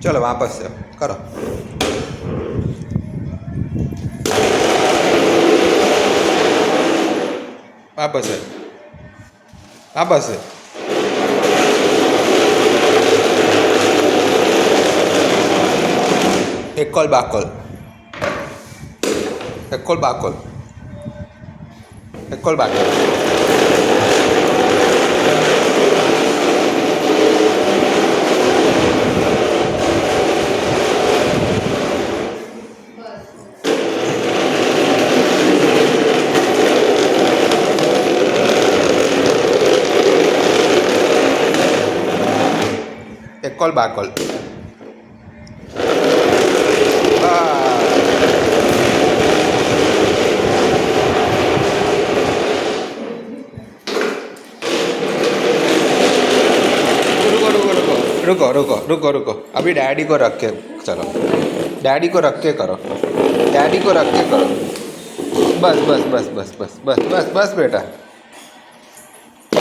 चलो वापस से करो। वापस से वापस से एकोल बाकोल एकोल बाकोल एकोल बाकोल एकोल बाकोल रुको रुको रुको रुको अभी डैडी को रख के चलो, डैडी को रख के करो, डैडी को रख के करो। बस बस बस बस बस बस बस बस बेटा।